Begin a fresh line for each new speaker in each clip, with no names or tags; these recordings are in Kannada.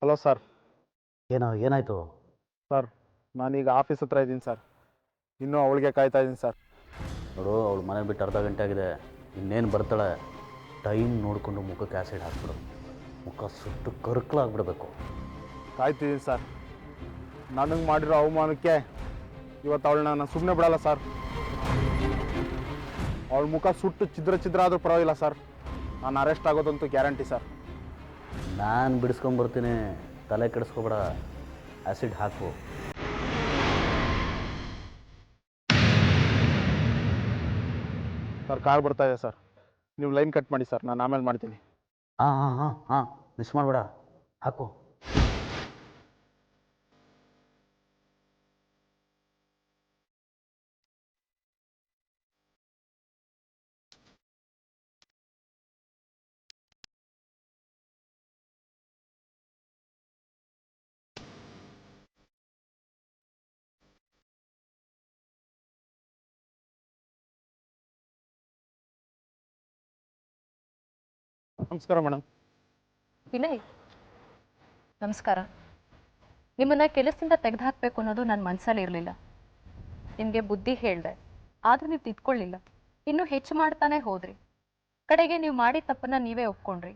Hello sir.
ಏನಾಯಿತು
ಸರ್, ನಾನೀಗ ಆಫೀಸ್ ಹತ್ರ ಇದ್ದೀನಿ ಸರ್. ಇನ್ನೂ ಅವಳಿಗೆ ಕಾಯ್ತಾ ಇದ್ದೀನಿ ಸರ್.
ನೋಡು, ಅವಳು ಮನೆ ಬಿಟ್ಟು ಅರ್ಧ ಗಂಟೆ ಆಗಿದೆ. ಇನ್ನೇನು ಬರ್ತಾಳೆ. ಟೈಮ್ ನೋಡಿಕೊಂಡು ಮುಖಕ್ಕೆ ಆ್ಯಸಿಡ್ ಹಾಕ್ಬಿಡು. ಮುಖ ಸುಟ್ಟು ಕರ್ಕಲಾಗ್ಬಿಡ್ಬೇಕು.
ಕಾಯ್ತಿದ್ದೀನಿ ಸರ್. ನನಗೆ ಮಾಡಿರೋ ಅವಮಾನಕ್ಕೆ ಇವತ್ತು ಅವಳನ್ನ ನಾನು ಸುಮ್ಮನೆ ಬಿಡಲ್ಲ ಸರ್. ಅವಳ ಮುಖ ಸುಟ್ಟು ಛಿದ್ರ ಆದರೂ ಪರವಾಗಿಲ್ಲ ಸರ್. ನಾನು ಅರೆಸ್ಟ್ ಆಗೋದಂತೂ ಗ್ಯಾರಂಟಿ ಸರ್.
ನಾನು ಬಿಡಿಸ್ಕೊಂಬರ್ತೀನಿ, ತಲೆ ಕೆಡಿಸ್ಕೊಬೇಡ. ಆ್ಯಸಿಡ್ ಹಾಕು.
ಸರ್, ಕಾರ್ ಬರ್ತಾ ಇದೆ ಸರ್. ನೀವು ಲೈನ್ ಕಟ್ ಮಾಡಿ ಸರ್, ನಾನು ಆಮೇಲೆ ಮಾಡ್ತೀನಿ.
ಹಾಂ ಮಿಸ್ ಮಾಡಬೇಡ. ಹಾಕು.
ನಮಸ್ಕಾರ ಮೇಡಮ್.
ವಿನಯ್, ನಮಸ್ಕಾರ. ನಿಮ್ಮನ್ನು ಕೆಲಸದಿಂದ ತೆಗೆದುಹಾಕಬೇಕು ಅನ್ನೋದು ನನ್ನ ಮನಸ್ಸಲ್ಲಿ ಇರಲಿಲ್ಲ. ನಿಮಗೆ ಬುದ್ಧಿ ಹೇಳಿದೆ, ಆದರೂ ನೀವು ತಿದ್ಕೊಳ್ಳಿಲ್ಲ. ಇನ್ನೂ ಹೆಚ್ಚು ಮಾಡ್ತಾನೆ ಹೋದ್ರಿ. ಕಡೆಗೆ ನೀವು ಮಾಡಿದ ತಪ್ಪನ್ನು ನೀವೇ ಒಪ್ಕೊಂಡ್ರಿ.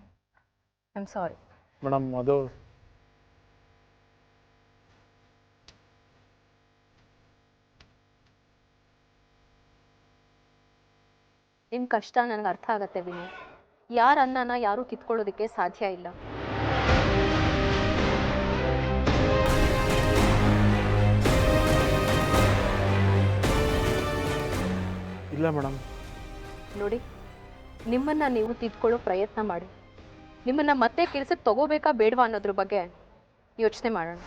I am sorry.
ಮೇಡಮ್, ಅದು
ನಿಮ್ಮ ಕಷ್ಟ ನನಗೆ ಅರ್ಥ ಆಗತ್ತೆ ವಿನಯ್. ಯಾರ ಅನ್ನನ ಯಾರೂ ಕಿತ್ಕೊಳ್ಳೋದಕ್ಕೆ ಸಾಧ್ಯ ಇಲ್ಲ.
ಇಲ್ಲ ಮೇಡಮ್.
ನೋಡಿ, ನಿಮ್ಮನ್ನು ನೀವು ತಿದ್ಕೊಳ್ಳೋ ಪ್ರಯತ್ನ ಮಾಡಿ. ನಿಮ್ಮನ್ನು ಮತ್ತೆ ಕೆಲಸಕ್ಕೆ ತಗೋಬೇಕಾ ಬೇಡವಾ ಅನ್ನೋದ್ರ ಬಗ್ಗೆ ಯೋಚನೆ ಮಾಡೋಣ.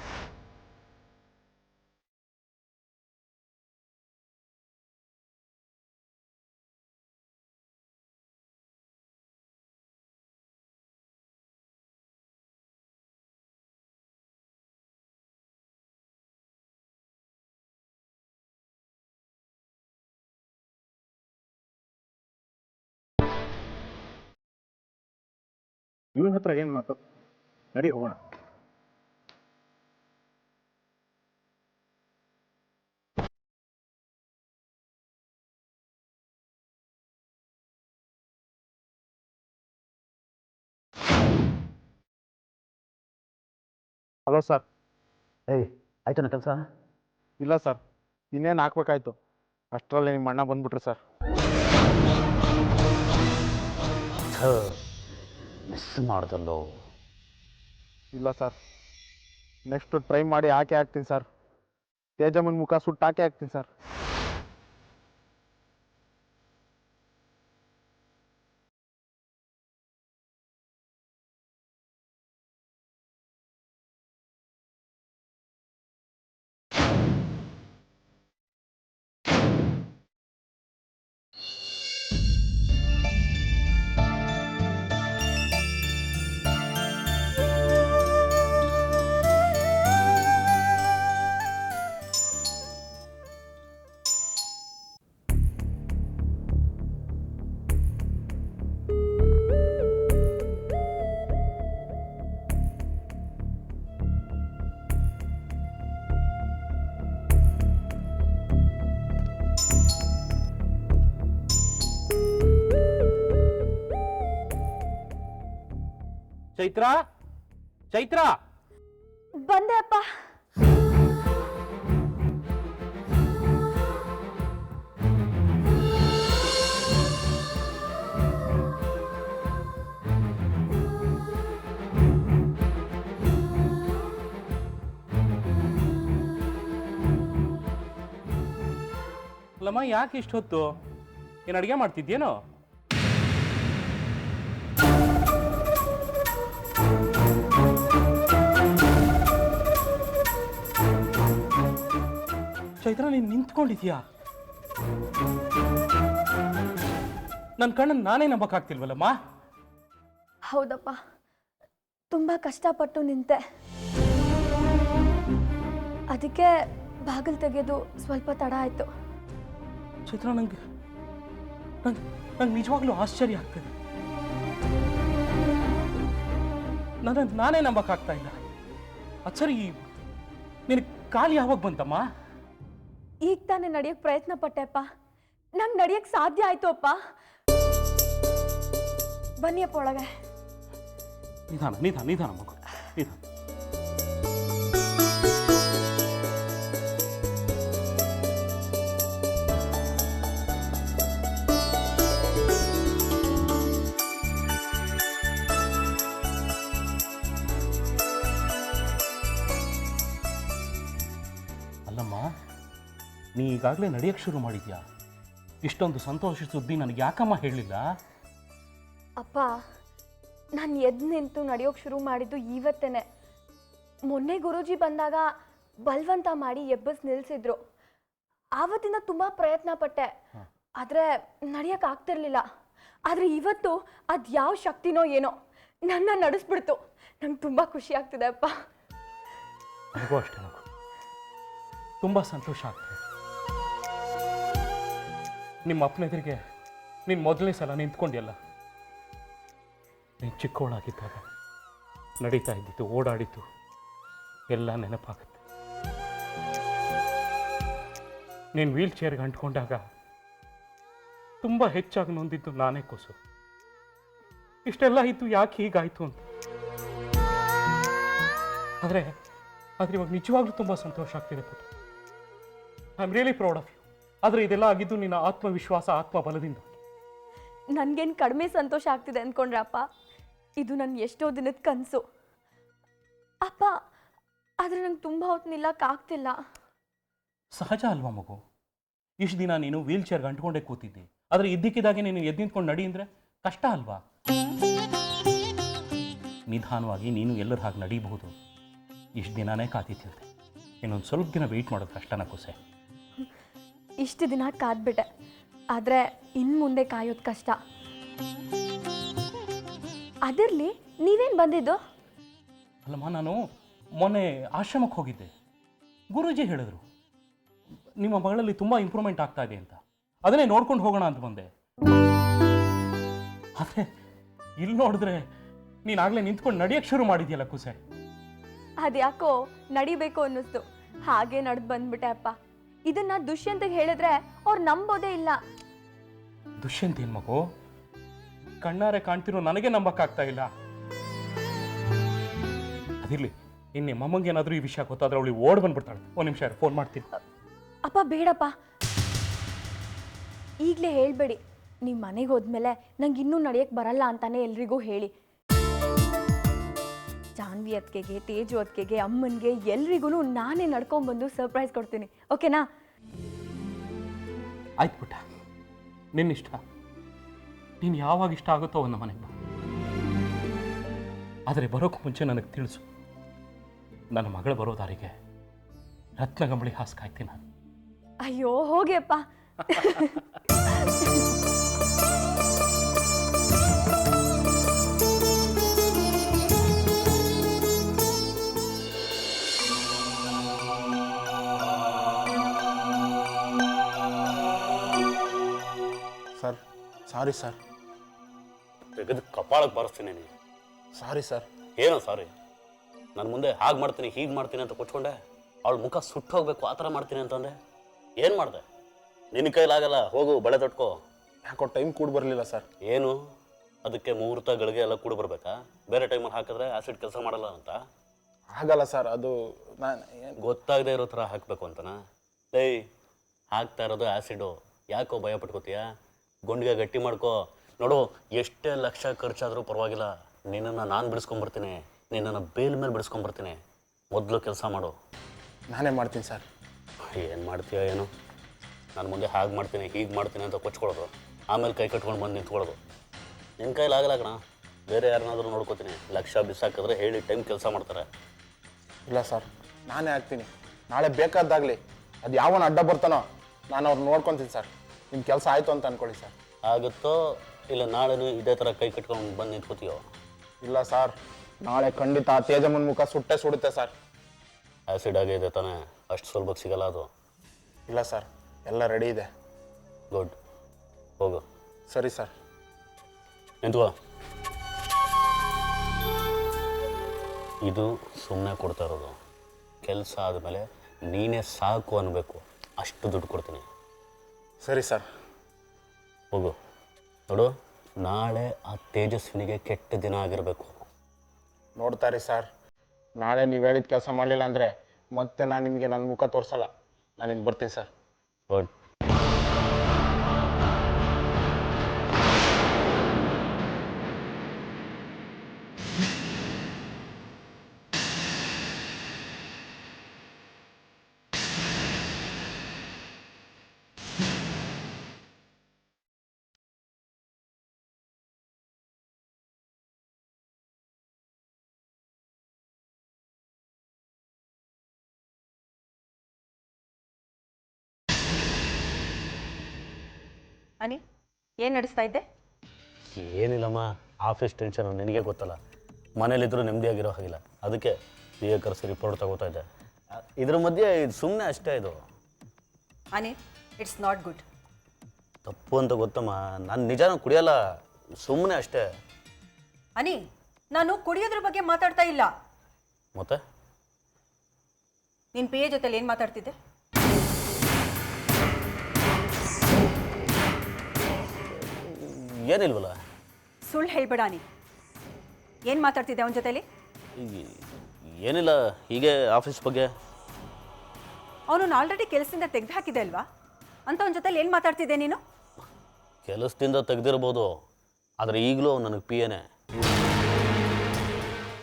ಇವನ ಹತ್ರ ಏನು ಮಾತು? ನಡಿ ಹೋಗೋಣ. Hello sir.
ಆಯ್ತಾನ ಕೆಲಸ?
ಇಲ್ಲ ಸರ್, ಇನ್ನೇನು ಹಾಕ್ಬೇಕಾಯ್ತು. ಅಷ್ಟರಲ್ಲಿ ನಿಮ್ಮ ಅಣ್ಣ ಬಂದ್ಬಿಟ್ರು ಸರ್.
ಮಿಸ್ ಮಾಡ್ದಲ್ಲೋ.
ಇಲ್ಲ ಸರ್, ನೆಕ್ಸ್ಟ್ ಟ್ರೈ ಮಾಡಿ ಹಾಕಿ ಹಾಕ್ತೀನಿ ಸರ್. ತೇಜಮ್ಮನ ಮುಖ ಸುಟ್ಟು ಹಾಕಿ ಹಾಕ್ತೀನಿ ಸರ್.
ಚೈತ್ರ, ಚೈತ್ರ,
ಬಂದೆ ಅಪ್ಪ.
ಅಲ್ಲಮ್ಮ, ಯಾಕೆ ಇಷ್ಟು ಹೊತ್ತು? ಏನು ಅಡುಗೆ ಮಾಡ್ತಿದ್ಯೇನೋ? ಚೈತ್ರ, ನೀನು ನಿಂತ್ಕೊಂಡಿದ್ಯಾ? ನನ್ನ ಕಣ್ಣನ್ನು ನಾನೇ ನಂಬಕ್ಕಾಗ್ತಿಲ್ವಲ್ಲಮ್ಮ.
ಹೌದಪ್ಪ, ತುಂಬ ಕಷ್ಟಪಟ್ಟು ನಿಂತೆ. ಅದಕ್ಕೆ ಬಾಗಿಲು ತೆಗೆಯೋದು ಸ್ವಲ್ಪ ತಡ ಆಯಿತು.
ಚೈತ್ರ, ನಂಗೆ ನಿಜವಾಗ್ಲೂ ಆಶ್ಚರ್ಯ ಆಗ್ತದೆ. ನಾನೇ ನಂಬಕ್ಕಾಗ್ತಾ ಇಲ್ಲ. ಅದು ಸರಿ, ನಿನಗೆ ಕಾಲು ಯಾವಾಗ ಬಂತಮ್ಮ?
ಈಗ ತಾನೇ ನಡೆಯೋಕ್ಕೆ ಪ್ರಯತ್ನ ಪಟ್ಟೆಪ್ಪ. ನಂಗೆ ನಡೆಯೋಕ್ಕೆ ಸಾಧ್ಯ ಆಯ್ತು ಅಪ್ಪ. ಬನ್ನಿಯಪ್ಪ ಒಳಗೆ.
ನಿಧಾನ ನಿಧಾನ ನಿಧಾನ ಮಗು, ನಿಧಾನ. ಅಲ್ಲಮ್ಮ, ನೀ ಈಗಾಗಲೇ ನಡೆಯಕ್ಕೆ ಶುರು ಮಾಡಿದ್ಯಾ? ಇಷ್ಟೊಂದು ಸಂತೋಷ ಸುದ್ದಿ ನನಗೆ ಯಾಕಮ್ಮ ಹೇಳಲಿಲ್ಲ?
ಅಪ್ಪ, ನಾನು ಎದ್ದು ನಿಂತು ನಡೆಯೋಕೆ ಶುರು ಮಾಡಿದ್ದು ಇವತ್ತೇನೆ. ಮೊನ್ನೆ ಗುರೂಜಿ ಬಂದಾಗ ಬಲವಂತ ಮಾಡಿ ಎಬ್ಬಸ್ ನಿಲ್ಲಿಸಿದ್ರು. ಆವತ್ತಿಂದ ತುಂಬ ಪ್ರಯತ್ನ ಪಟ್ಟೆ, ಆದರೆ ನಡೆಯೋಕೆ ಆಗ್ತಿರ್ಲಿಲ್ಲ. ಆದರೆ ಇವತ್ತು ಅದು ಯಾವ ಶಕ್ತಿನೋ ಏನೋ ನನ್ನ ನಡೆಸ್ಬಿಡ್ತು. ನಂಗೆ ತುಂಬ ಖುಷಿ ಆಗ್ತಿದೆ ಅಪ್ಪ.
ನನಗೂ ಅಷ್ಟೇ ಮಗು, ತುಂಬ ಸಂತೋಷ ಆಗ್ತದೆ. ನಿಮ್ಮ ಅಪ್ಪನ ಎದುರಿಗೆ ನೀನು ಮೊದಲನೇ ಸಲ ನಿಂತ್ಕೊಂಡಿಯಲ್ಲ, ನೀನು ಚಿಕ್ಕವಳಾಗಿದ್ದಾಗ ನಡೀತಾ ಇದ್ದಿತ್ತು, ಓಡಾಡಿತ್ತು ಎಲ್ಲ ನೆನಪಾಗುತ್ತೆ. ನೀನು ವೀಲ್ ಚೇರ್ಗೆ ಅಂಟ್ಕೊಂಡಾಗ ತುಂಬ ಹೆಚ್ಚಾಗಿ ನೊಂದಿದ್ದು ನಾನೇ ಕೂಸು. ಇಷ್ಟೆಲ್ಲ ಇತ್ತು ಯಾಕೆ ಹೀಗಾಯಿತು ಅಂತ. ಆದರೆ ಇವಾಗ ನಿಜವಾಗ್ಲೂ ತುಂಬ ಸಂತೋಷ ಆಗ್ತಿದೆ ಪುಟ್ಟ. I am really proud of you. ಆದರೆ ಇದೆಲ್ಲ ಆಗಿದ್ದು ನಿನ್ನ ಆತ್ಮವಿಶ್ವಾಸ, ಆತ್ಮಬಲದಿಂದ.
ನನಗೇನು ಕಡಿಮೆ ಸಂತೋಷ ಆಗ್ತಿದೆ ಅಂದ್ಕೊಂಡ್ರೆ ಅಪ್ಪ, ಇದು ನನ್ನ ಎಷ್ಟೋ ದಿನದ ಕನಸು ಅಪ್ಪ. ಆದರೆ ನಂಗೆ ತುಂಬ ಹೊತ್ತು ನಿಲ್ಲಕ್ಕಾಗ್ತಿಲ್ಲ.
ಸಹಜ ಅಲ್ವಾ ಮಗು? ಇಷ್ಟು ದಿನ ನೀನು ವೀಲ್ ಚೇರ್ಗೆ ಅಂಟ್ಕೊಂಡೇ ಕೂತಿದ್ದಿ, ಆದರೆ ಇದ್ದಕ್ಕಿದ್ದಾಗೆ ನೀನು ಎದ್ದು ನಿಂತ್ಕೊಂಡು ನಡಿ ಅಂದರೆ ಕಷ್ಟ ಅಲ್ವಾ? ನಿಧಾನವಾಗಿ ನೀನು ಎಲ್ಲರ ಹಾಗೆ ನಡೀಬಹುದು. ಇಷ್ಟು ದಿನನೇ ಕಾತಿತ್ತಿದ್ದೆ, ಇನ್ನೊಂದು ಸ್ವಲ್ಪ ದಿನ ವೆಯ್ಟ್ ಮಾಡೋದು ಕಷ್ಟನ ಕೂಸೆ.
ಇಷ್ಟು ದಿನ ಕಾದ್ಬಿಟ್ಟೆ, ಆದರೆ ಇನ್ನು ಮುಂದೆ ಕಾಯೋದು ಕಷ್ಟ. ಅದರಲ್ಲಿ ನೀವೇನು ಬಂದಿದ್ದು?
ಅಲ್ಲಮ್ಮ, ನಾನು ಮೊನ್ನೆ ಆಶ್ರಮಕ್ಕೆ ಹೋಗಿದ್ದೆ. ಗುರೂಜಿ ಹೇಳಿದ್ರು ನಿಮ್ಮ ಮಗಳಲ್ಲಿ ತುಂಬ ಇಂಪ್ರೂವ್ಮೆಂಟ್ ಆಗ್ತಾ ಇದೆ ಅಂತ. ಅದನ್ನೇ ನೋಡ್ಕೊಂಡು ಹೋಗೋಣ ಅಂತ ಬಂದೆ. ಆದರೆ ಇಲ್ಲಿ ನೋಡಿದ್ರೆ ನೀನಾಗಲೇ ನಿಂತ್ಕೊಂಡು ನಡೆಯಕ್ಕೆ ಶುರು ಮಾಡಿದ್ಯಲ್ಲ ಕೂಸೆ.
ಅದ್ಯಾಕೋ ನಡಿಬೇಕು ಅನ್ನಿಸ್ತು, ಹಾಗೆ ನಡೆದು ಬಂದ್ಬಿಟ್ಟೆ ಅಪ್ಪ. ಇದನ್ನ ದುಷ್ಯಂತಿಗೆ ಹೇಳಿದ್ರೆ ಅವ್ರು ನಂಬೋದೇ ಇಲ್ಲ.
ದುಷ್ಯಂತ್ ಏನ್ ಮಗು? ಕಣ್ಣಾರೆ ಕಾಣ್ತಿರೋ ನನಗೆ ನಂಬಕ್ಕಾಗ್ತಾ ಇಲ್ಲ. ಅದಿರ್ಲಿ, ಇನ್ನೇ ಮಮ್ಮಂಗೆ ಏನಾದರೂ ಈ ವಿಷಯ ಗೊತ್ತಾದ್ರೆ ಅವಳು ಓಡ್ ಬಂದ್ಬಿಡ್ತಾಳೆ. ಒಂದು ನಿಮಿಷ ಫೋನ್ ಮಾಡ್ತೀನಿ.
ಅಪ್ಪ ಬೇಡಪ್ಪ, ಈಗಲೇ ಹೇಳಬೇಡಿ. ನೀವು ಮನೆಗೆ ಹೋದ್ಮೇಲೆ ನಂಗೆ ಇನ್ನೂ ನಡೆಯಕ್ಕೆ ಬರಲ್ಲ ಅಂತಾನೆ ಎಲ್ರಿಗೂ ಹೇಳಿ. ಜಾನ್ವಿ ಅತ್ತಿಗೆಗೆ, ತೇಜು ಅತ್ತಿಗೆಗೆ, ಅಮ್ಮನಿಗೆ ಎಲ್ರಿಗೂ ನಾನೇ ನಡ್ಕೊಂಡ್ಬಂದು ಸರ್ಪ್ರೈಸ್ ಕೊಡ್ತೀನಿ. ಓಕೆನಾ?
ಆಯ್ತು ಪುಟ್ಟ, ನಿನ್ನಿಷ್ಟ. ನೀನು ಯಾವಾಗ ಇಷ್ಟ ಆಗುತ್ತೋ ಒಂದು ಮನೆಗೆ ಬಾ. ಆದರೆ ಬರೋಕ್ಕೆ ಮುಂಚೆ ನನಗೆ ತಿಳಿಸು. ನನ್ನ ಮಗಳು ಬರೋ ದಾರಿಗೆ ರತ್ನಗಂಬಳಿ ಹಾಸ್ಕಾಯ್ತೀನಿ ನಾನು.
ಅಯ್ಯೋ ಹೋಗಿ ಅಪ್ಪ.
Sir, sorry sir.
ತೆಗೆದು ಕಪಾಳಕ್ಕೆ ಬಾರಿಸ್ತೀನಿ ನೀನು.
Sorry sir.
ಏನೋ ಸಾರಿ? ನಾನು ಮುಂದೆ ಹಾಗೆ ಮಾಡ್ತೀನಿ, ಹೀಗೆ ಮಾಡ್ತೀನಿ ಅಂತ ಕೊಚ್ಕೊಂಡೆ. ಅವಳ ಮುಖ ಸುಟ್ಟು ಹೋಗ್ಬೇಕು ಆ ಥರ ಮಾಡ್ತೀನಿ ಅಂತಂದೆ. ಏನು ಮಾಡಿದೆ? ನಿನ್ನ ಕೈಲಾಗಲ್ಲ, ಹೋಗು ಬಳೆ ತೊಟ್ಕೋ.
ಯಾಕೋ ಟೈಮ್ ಕೂಡ ಬರಲಿಲ್ಲ ಸರ್.
ಏನು ಅದಕ್ಕೆ ಮುಹೂರ್ತ ಗಳಿಗೆ ಎಲ್ಲ ಕೂಡ ಬರಬೇಕಾ? ಬೇರೆ ಟೈಮಲ್ಲಿ ಹಾಕಿದ್ರೆ ಆ್ಯಸಿಡ್ ಕೆಲಸ ಮಾಡಲ್ಲ ಅಂತ?
ಆಗಲ್ಲ ಸರ್, ಅದು ನಾನು
ಗೊತ್ತಾಗದೇ ಇರೋ ಥರ ಹಾಕಬೇಕು ಅಂತನಾ? ಏಯ್, ಹಾಕ್ತಾ ಇರೋದು ಆ್ಯಸಿಡು. ಯಾಕೋ ಭಯ ಪಟ್ಕೋತೀಯ? ಗುಂಡಿಗೆ ಗಟ್ಟಿ ಮಾಡ್ಕೋ. ನೋಡು, ಎಷ್ಟೇ ಲಕ್ಷ ಖರ್ಚಾದರೂ ಪರವಾಗಿಲ್ಲ, ನಿನ್ನನ್ನು ನಾನು ಬಿಡಿಸ್ಕೊಂಬರ್ತೀನಿ. ನಿನ್ನನ್ನು ಬೇಲ್ ಮೇಲೆ ಬಿಡಿಸ್ಕೊಂಬರ್ತೀನಿ. ಮೊದಲು ಕೆಲಸ ಮಾಡು.
ನಾನೇ ಮಾಡ್ತೀನಿ ಸರ್.
ಏನು ಮಾಡ್ತೀಯ ಏನು? ನಾನು ಮುಂದೆ ಹಾಗೆ ಮಾಡ್ತೀನಿ, ಹೀಗೆ ಮಾಡ್ತೀನಿ ಅಂತ ಕೊಚ್ಕೊಳ್ಳೋದು, ಆಮೇಲೆ ಕೈ ಕಟ್ಕೊಂಡು ಬಂದು ನಿಂತ್ಕೊಳ್ಳೋದು. ನಿನ್ನ ಕೈಲಾಗಲ್ಲ ಕಣ. ಬೇರೆ ಯಾರನ್ನಾದರೂ ನೋಡ್ಕೋತೀನಿ. ಲಕ್ಷ ಬಿಸಾಕಿದ್ರೆ ಹೇಳಿ ಟೈಮ್ ಕೆಲಸ ಮಾಡ್ತಾರೆ.
ಇಲ್ಲ ಸರ್, ನಾನೇ ಆಗ್ತೀನಿ. ನಾಳೆ ಬೇಕಾದಾಗಲಿ ಅದು ಯಾವನ ಅಡ್ಡ ಬರ್ತಾನೋ ನಾನು ಅವ್ರು ನೋಡ್ಕೊತೀನಿ ಸರ್. ನಿಮ್ಮ ಕೆಲಸ ಆಯಿತು ಅಂತ ಅಂದ್ಕೊಳ್ಳಿ ಸರ್.
ಆಗುತ್ತೋ ಇಲ್ಲ ನಾಳೆನೂ ಇದೇ ಥರ ಕೈ ಕಟ್ಕೊಂಡು ಬಂದು ನಿಂತ್ಕೋತೀಯೋ?
ಇಲ್ಲ ಸರ್, ನಾಳೆ ಖಂಡಿತ ತೇಜಮ್ಮನ ಮುಖ ಸುಟ್ಟೆ ಸುಡುತ್ತೆ ಸರ್.
ಆ್ಯಸಿಡ್ ಆಗಿದೆ ತಾನೇ, ಅಷ್ಟು ಸುಲಭಕ್ಕೆ ಸಿಗಲ್ಲ ಅದು.
ಇಲ್ಲ ಸರ್, ಎಲ್ಲ ರೆಡಿ ಇದೆ.
ಗುಡ್, ಹೋಗು.
ಸರಿ ಸರ್.
ನಿಂತ್ಕೋ. ಇದು ಸುಮ್ಮನೆ ಕೊಡ್ತಾ ಇರೋದು. ಕೆಲಸ ಆದಮೇಲೆ ನೀನೇ ಸಾಕು ಅನ್ನಬೇಕು, ಅಷ್ಟು ದುಡ್ಡು ಕೊಡ್ತೀನಿ.
ಸರಿ ಸರ್.
ಹೋಗು. ನೋಡು, ನಾಳೆ ಆ ತೇಜಸ್ವಿನಿಗೆ ಕೆಟ್ಟ ದಿನ ಆಗಿರಬೇಕು.
ನೋಡ್ತಾರೆ ಸರ್, ನಾಳೆ ನೀವು ಹೇಳಿದ ಕೆಲಸ ಮಾಡಲಿಲ್ಲ ಅಂದರೆ ಮತ್ತೆ ನಾನು ನಿಮಗೆ ನನ್ನ ಮುಖ ತೋರಿಸಲ್ಲ. ನಾನು ಇನ್ನು ಬರ್ತೀನಿ ಸರ್.
ಗುಡ್.
ಅನಿ, ಏನು ನಡೆಸ್ತಾ ಇದ್ದೆ?
ಏನಿಲ್ಲಮ್ಮ, ಆಫೀಸ್ ಟೆನ್ಷನ್ ನಿನಗೆ ಗೊತ್ತಲ್ಲ. ಮನೇಲಿದ್ದರೂ ನೆಮ್ಮದಿಯಾಗಿರೋ ಹಾಗಿಲ್ಲ, ಅದಕ್ಕೆ ಬಿ ಎ ಕರೆಸಿ ರಿಪೋರ್ಟ್ ತಗೋತಾ ಇದ್ದೆ. ಇದ್ರ ಮಧ್ಯೆ ಇದು ಸುಮ್ಮನೆ ಅಷ್ಟೇ. ಇದು
ಅನಿ, ಇಟ್ಸ್ ನಾಟ್ ಗುಡ್.
ತಪ್ಪು ಅಂತ ಗೊತ್ತಮ್ಮ, ನಾನು ನಿಜಾನ ಕುಡಿಯಲ್ಲ, ಸುಮ್ಮನೆ ಅಷ್ಟೇ.
ಅನಿ, ನಾನು ಕುಡಿಯೋದ್ರ ಬಗ್ಗೆ ಮಾತಾಡ್ತಾ ಇಲ್ಲ.
ಮತ್ತೆ
ನಿನ್ನ ಪಿ ಎ ಜೊತೆಲಿ ಏನು ಮಾತಾಡ್ತಿದ್ದೆ?
ಏನಿಲ್ವಲ್ಲ.
ಸುಳ್ಳು ಹೇಳ್ಬೇಡ ಅನಿ. ಏನು ಮಾತಾಡ್ತಿದ್ದೆ ಅವನ ಜೊತೆಲಿ?
ಏನಿಲ್ಲ, ಹೀಗೆ ಆಫೀಸ್ ಬಗ್ಗೆ.
ಅವನನ್ನು ಆಲ್ರೆಡಿ ಕೆಲಸದಿಂದ ತೆಗೆದು ಹಾಕಿದೆ ಅಲ್ವಾ? ಅಂಥವನ ಜೊತೆಲಿ ಏನು ಮಾತಾಡ್ತಿದ್ದೆ ನೀನು?
ಕೆಲಸದಿಂದ ತೆಗೆದಿರ್ಬೋದು, ಆದರೆ ಈಗಲೂ ನನಗೆ ಪಿ ಎನೇ.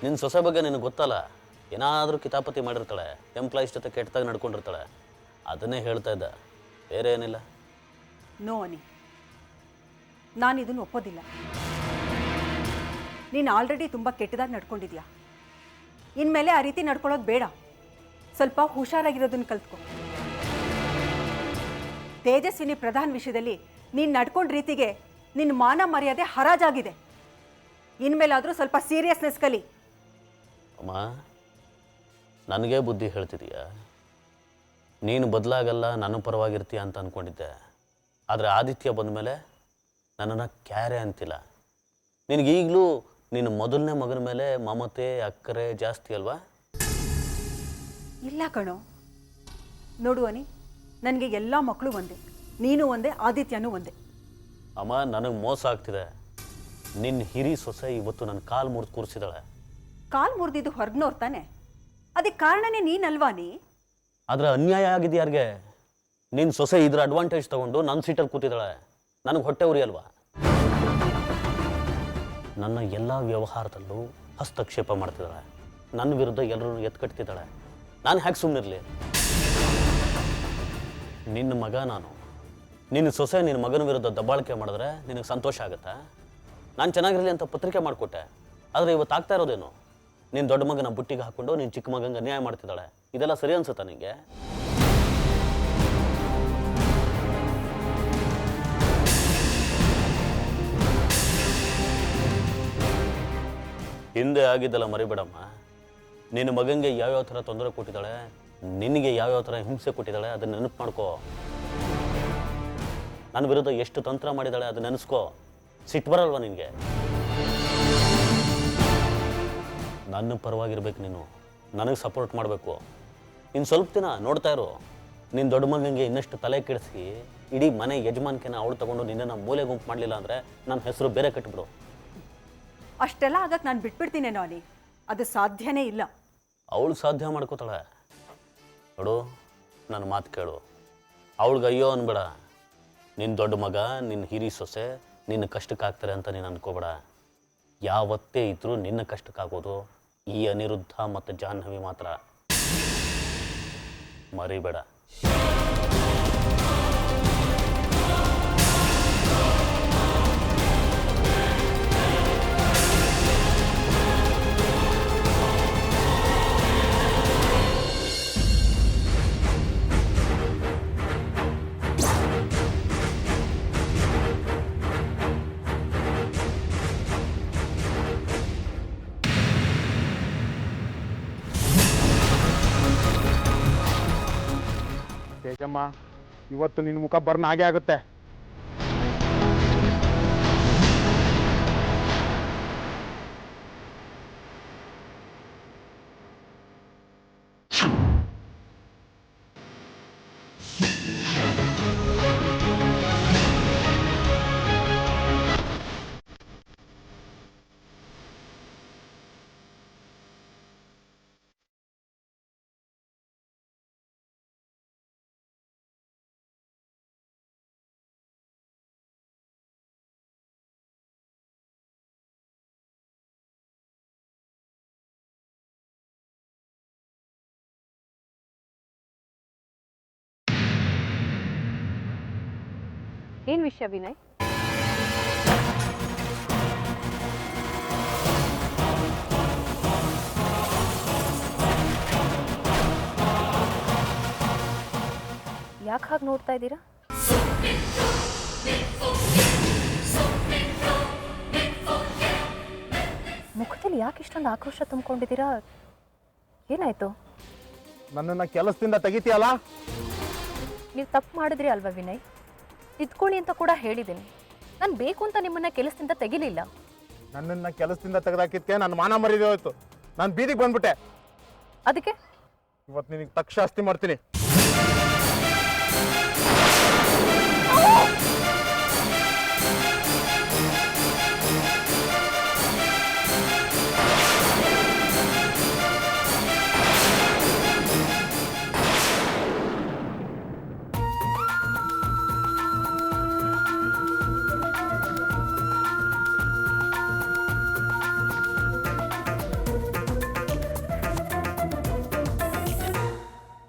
ನಿನ್ನ ಸೊಸೆ ಬಗ್ಗೆ ನಿನಗೆ ಗೊತ್ತಲ್ಲ, ಏನಾದರೂ ಕಿತಾಪತಿ ಮಾಡಿರ್ತಾಳೆ, ಎಂಪ್ಲಾಯೀಸ್ ಜೊತೆ ಕೆಟ್ಟದಾಗ ನಡ್ಕೊಂಡಿರ್ತಾಳೆ, ಅದನ್ನೇ ಹೇಳ್ತಾ ಇದ್ದ, ಬೇರೆ ಏನಿಲ್ಲ.
ನೋ ಅನಿ, ನಾನು ಇದನ್ನು ಒಪ್ಪೋದಿಲ್ಲ. ನೀನು ಆಲ್ರೆಡಿ ತುಂಬ ಕೆಟ್ಟದಾಗಿ ನಡ್ಕೊಂಡಿದ್ಯಾ. ಇನ್ಮೇಲೆ ಆ ರೀತಿ ನಡ್ಕೊಳ್ಳೋದು ಬೇಡ. ಸ್ವಲ್ಪ ಹುಷಾರಾಗಿರೋದನ್ನು ಕಲ್ತ್ಕೊ. ತೇಜಸ್ವಿನಿ ಪ್ರಧಾನ ವಿಷಯದಲ್ಲಿ ನೀನು ನಡ್ಕೊಂಡ ರೀತಿಗೆ ನಿನ್ನ ಮಾನ ಮರ್ಯಾದೆ ಹರಾಜಾಗಿದೆ. ಇನ್ಮೇಲಾದರೂ ಸ್ವಲ್ಪ ಸೀರಿಯಸ್ನೆಸ್ ಕಲಿ.
ಅಮ್ಮ, ನನಗೆ ಬುದ್ಧಿ ಹೇಳ್ತಿದೀಯ. ನೀನು ಬದಲಾಗಲ್ಲ, ನನ್ನ ಪರವಾಗಿರ್ತೀಯ ಅಂತ ಅಂದ್ಕೊಂಡಿದ್ದೆ. ಆದರೆ ಆದಿತ್ಯ ಬಂದ ಮೇಲೆ ನನ್ನನ್ನು ಕ್ಯಾರೆ ಅಂತಿಲ್ಲ. ನಿನಗೀಗಲೂ ನಿನ್ನ ಮೊದಲನೇ ಮಗನ ಮೇಲೆ ಮಮತೆ ಅಕ್ಕರೆ ಜಾಸ್ತಿ ಅಲ್ವಾ?
ಇಲ್ಲ ಕಣೋ. ನೋಡು ಅನಿ, ನನಗೆ ಎಲ್ಲ ಮಕ್ಕಳು ಒಂದೇ, ನೀನು ಒಂದೇ, ಆದಿತ್ಯನೂ ಒಂದೇ.
ಅಮ್ಮ, ನನಗೆ ಮೋಸ ಆಗ್ತಿದೆ. ನಿನ್ನ ಹಿರಿ ಸೊಸೆ ಇವತ್ತು ನನ್ನ ಕಾಲು ಮುರಿದು ಕೂರಿಸಿದಾಳೆ.
ಕಾಲು ಮುರಿದಿದ್ದು ಹೊರಗ್ನೋರ್ ತಾನೆ, ಅದಕ್ಕೆ ಕಾರಣನೇ ನೀನಲ್ವಾ? ನೀ
ಆದರೆ ಅನ್ಯಾಯ ಆಗಿದೆ ಯಾರಿಗೆ? ನಿನ್ನ ಸೊಸೆ ಇದ್ರ ಅಡ್ವಾಂಟೇಜ್ ತೊಗೊಂಡು ನನ್ನ ಸೀಟಲ್ಲಿ ಕೂತಿದ್ದಾಳೆ. ನನಗೆ ಹೊಟ್ಟೆ ಉರಿ ಅಲ್ವಾ? ನನ್ನ ಎಲ್ಲ ವ್ಯವಹಾರದಲ್ಲೂ ಹಸ್ತಕ್ಷೇಪ ಮಾಡ್ತಿದ್ದಾಳೆ. ನನ್ನ ವಿರುದ್ಧ ಎಲ್ಲರೂ ಎತ್ಕಟ್ತಿದ್ದಾಳೆ. ನಾನು ಹ್ಯಾಕೆ ಸುಮ್ಮನಿರಲಿ? ನಿನ್ನ ಮಗ ನಾನು. ನಿನ್ನ ಸೊಸೆ ನಿನ್ನ ಮಗನ ವಿರುದ್ಧ ದಬ್ಬಾಳಿಕೆ ಮಾಡಿದ್ರೆ ನಿನಗೆ ಸಂತೋಷ ಆಗುತ್ತಾ? ನಾನು ಚೆನ್ನಾಗಿರಲಿ ಅಂತ ಪತ್ರಿಕೆ ಮಾಡಿಕೊಟ್ಟೆ. ಆದರೆ ಇವತ್ತು ಆಗ್ತಾ ಇರೋದೇನು? ನಿನ್ನ ದೊಡ್ಡ ಮಗನ ಬುಟ್ಟಿಗೆ ಹಾಕ್ಕೊಂಡು ನಿನ್ನ ಚಿಕ್ಕ ಮಗಂಗೆ ಅನ್ಯಾಯ ಮಾಡ್ತಿದ್ದಾಳೆ. ಇದೆಲ್ಲ ಸರಿ ಅನ್ಸುತ್ತಾ ನಿನಗೆ? ಹಿಂದೆ ಆಗಿದ್ದಲ್ಲ ಮರಿಬೇಡಮ್ಮ. ನಿನ್ನ ಮಗಂಗೆ ಯಾವ್ಯಾವ ಥರ ತೊಂದರೆ ಕೊಟ್ಟಿದ್ದಾಳೆ, ನಿನಗೆ ಯಾವ್ಯಾವ ಥರ ಹಿಂಸೆ ಕೊಟ್ಟಿದ್ದಾಳೆ, ಅದನ್ನ ನೆನಪು ಮಾಡ್ಕೋ. ನನ್ನ ವಿರುದ್ಧ ಎಷ್ಟು ತಂತ್ರ ಮಾಡಿದ್ದಾಳೆ ಅದನ್ನ ನೆನೆಸ್ಕೋ. ಸಿಟ್ಟು ಬರಲ್ವ ನಿನಗೆ? ನನ್ನ ಪರವಾಗಿರ್ಬೇಕು ನೀನು, ನನಗೆ ಸಪೋರ್ಟ್ ಮಾಡಬೇಕು. ಇನ್ನು ಸ್ವಲ್ಪ ದಿನ ನೋಡ್ತಾ ಇರು. ನಿನ್ನ ದೊಡ್ಡ ಮಗನಿಗೆ ಇನ್ನಷ್ಟು ತಲೆ ಕೆಡಿಸಿ ಇಡೀ ಮನೆ ಯಜಮಾನಿಕೆನ ಅವಳು ತಗೊಂಡು ನಿನ್ನನ್ನು ಮೂಲೆ ಗುಂಪು ಮಾಡಲಿಲ್ಲ ಅಂದರೆ ನನ್ನ ಹೆಸರು ಬೇರೆ ಕಟ್ಬಿಡು.
ಅಷ್ಟೆಲ್ಲ ಆಗಕ್ಕೆ ನಾನು ಬಿಟ್ಬಿಡ್ತೀನೇನೋ ಅನಿ? ಅದು ಸಾಧ್ಯನೇ ಇಲ್ಲ.
ಅವಳು ಸಾಧ್ಯ ಮಾಡ್ಕೋತಾಳೆ. ನೋಡು, ನನ್ನ ಮಾತು ಕೇಳು. ಅವಳಿಗೆ ಅಯ್ಯೋ ಅನ್ಬೇಡ. ನಿನ್ನ ದೊಡ್ಡ ಮಗ, ನಿನ್ನ ಹಿರಿ ಸೊಸೆ ನಿನ್ನ ಕಷ್ಟಕ್ಕಾಗ್ತಾರೆ ಅಂತ ನೀನು ಅನ್ಕೋಬೇಡ. ಯಾವತ್ತೇ ಇದ್ರೂ ನಿನ್ನ ಕಷ್ಟಕ್ಕಾಗೋದು ಈ ಅನಿರುದ್ಧ ಮತ್ತು ಜಾಹ್ನವಿ ಮಾತ್ರ. ಮರಿಬೇಡ.
ತೇಜಮ್ಮ, ಇವತ್ತು ನಿನ್ನ ಮುಖ ಬರ್ನ್ ಆಗೇ ಆಗುತ್ತೆ.
ಏನು ವಿಷಯ ವಿನಯ್? ಯಾಕೆ ಹಾಗೆ ನೋಡ್ತಾ ಇದ್ದೀರಾ? ಮುಖದಲ್ಲಿ ಯಾಕೆ ಇಷ್ಟೊಂದು ಆಕ್ರೋಶ ತುಂಬಿಕೊಂಡಿದ್ದೀರಾ? ಏನಾಯ್ತು?
ನನ್ನನ್ನು ಕೆಲಸದಿಂದ ತೆಗಿತೀಯಲ್ಲ?
ನೀವು ತಪ್ಪು ಮಾಡಿದ್ರಿ ಅಲ್ವಾ ವಿನಯ್? ತಿದ್ಕೊಳ್ಳಿ ಅಂತ ಕೂಡ ಹೇಳಿದ್ದೀನಿ. ನಾನು ಬೇಕು ಅಂತ ನಿಮ್ಮನ್ನ ಕೆಲಸದಿಂದ ತೆಗಿಲಿಲ್ಲ.
ನನ್ನನ್ನು ಕೆಲಸದಿಂದ ತೆಗೆದಾಕಿದ್ಕೆ ನನ್ನ ಮಾನ ಮರ್ಯಾದೆ ಹೋಯ್ತು. ನಾನು ಬೀದಿಗೆ ಬಂದ್ಬಿಟ್ಟೆ.
ಅದಕ್ಕೆ
ಇವತ್ತು ನಿನಗೆ ತಕ್ಕ ಶಾಸ್ತಿ ಮಾಡ್ತೀನಿ.